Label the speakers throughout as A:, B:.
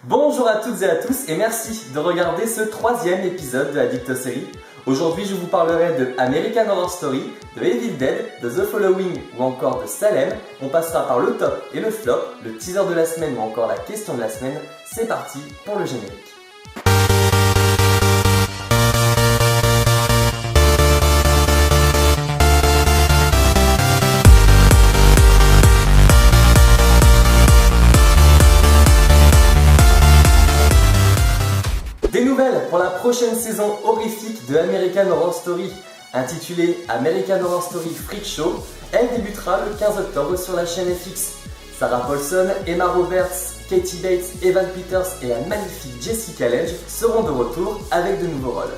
A: Bonjour à toutes et à tous et merci de regarder ce troisième épisode de Addicto-série. Aujourd'hui je vous parlerai de American Horror Story, de Evil Dead, de The Following ou encore de Salem. On passera par le top et le flop, le teaser de la semaine ou encore la question de la semaine. C'est parti pour le générique. Des nouvelles pour la prochaine saison horrifique de American Horror Story. Intitulée American Horror Story Freak Show, elle débutera le 15 octobre sur la chaîne FX. Sarah Paulson, Emma Roberts, Katie Bates, Evan Peters et la magnifique Jessica Lange seront de retour avec de nouveaux rôles.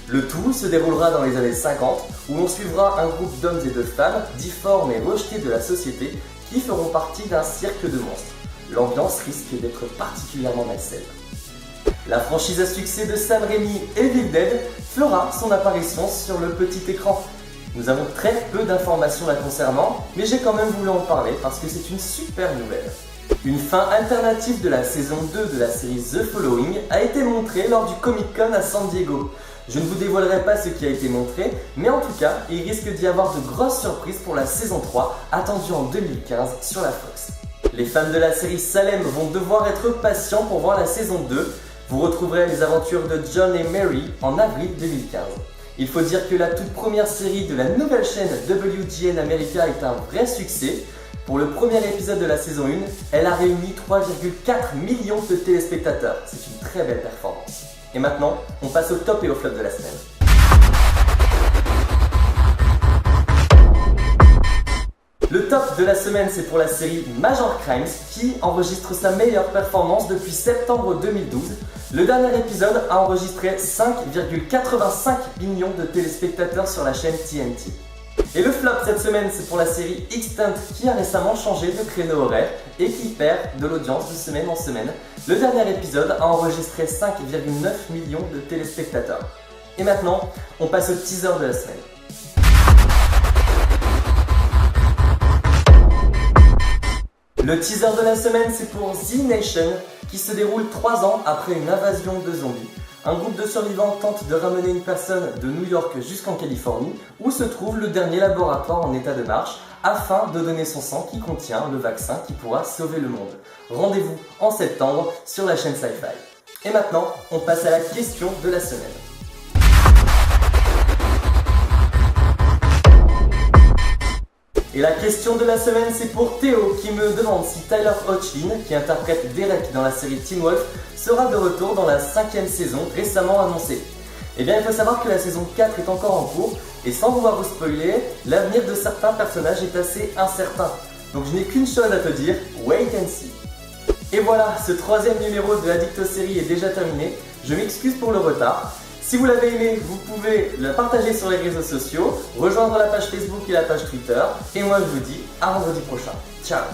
A: Le tout se déroulera dans les années 50 où l'on suivra un groupe d'hommes et de femmes difformes et rejetés de la société qui feront partie d'un cirque de monstres. L'ambiance risque d'être particulièrement malsaine. La franchise à succès de Sam Raimi, Evil Dead, fera son apparition sur le petit écran. Nous avons très peu d'informations la concernant, mais j'ai quand même voulu en parler parce que c'est une super nouvelle. Une fin alternative de la saison 2 de la série The Following a été montrée lors du Comic Con à San Diego. Je ne vous dévoilerai pas ce qui a été montré, mais en tout cas, il risque d'y avoir de grosses surprises pour la saison 3, attendue en 2015 sur la Fox. Les fans de la série Salem vont devoir être patients pour voir la saison 2. Vous retrouverez les aventures de John et Mary en avril 2015. Il faut dire que la toute première série de la nouvelle chaîne WGN America est un vrai succès. Pour le premier épisode de la saison 1, elle a réuni 3,4 millions de téléspectateurs. C'est une très belle performance. Et maintenant, on passe au top et au flop de la semaine. Le top de la semaine, c'est pour la série Major Crimes qui enregistre sa meilleure performance depuis septembre 2012. Le dernier épisode a enregistré 5,85 millions de téléspectateurs sur la chaîne TNT. Et le flop cette semaine, c'est pour la série Extant qui a récemment changé de créneau horaire et qui perd de l'audience de semaine en semaine. Le dernier épisode a enregistré 5,9 millions de téléspectateurs. Et maintenant, on passe au teaser de la semaine. Le teaser de la semaine, c'est pour The Nation, qui se déroule 3 ans après une invasion de zombies. Un groupe de survivants tente de ramener une personne de New York jusqu'en Californie, où se trouve le dernier laboratoire en état de marche, afin de donner son sang qui contient le vaccin qui pourra sauver le monde. Rendez-vous en septembre sur la chaîne Sci-Fi. Et maintenant, on passe à la question de la semaine. Et la question de la semaine, c'est pour Théo qui me demande si Tyler Hoechlin, qui interprète Derek dans la série Teen Wolf, sera de retour dans la 5e saison récemment annoncée. Eh bien, il faut savoir que la saison 4 est encore en cours, et sans vouloir vous spoiler, l'avenir de certains personnages est assez incertain. Donc je n'ai qu'une chose à te dire, wait and see. Et voilà, ce troisième numéro de Addicto-série est déjà terminé. Je m'excuse pour le retard. Si vous l'avez aimé, vous pouvez le partager sur les réseaux sociaux, rejoindre la page Facebook et la page Twitter. Et moi je vous dis à vendredi prochain. Ciao!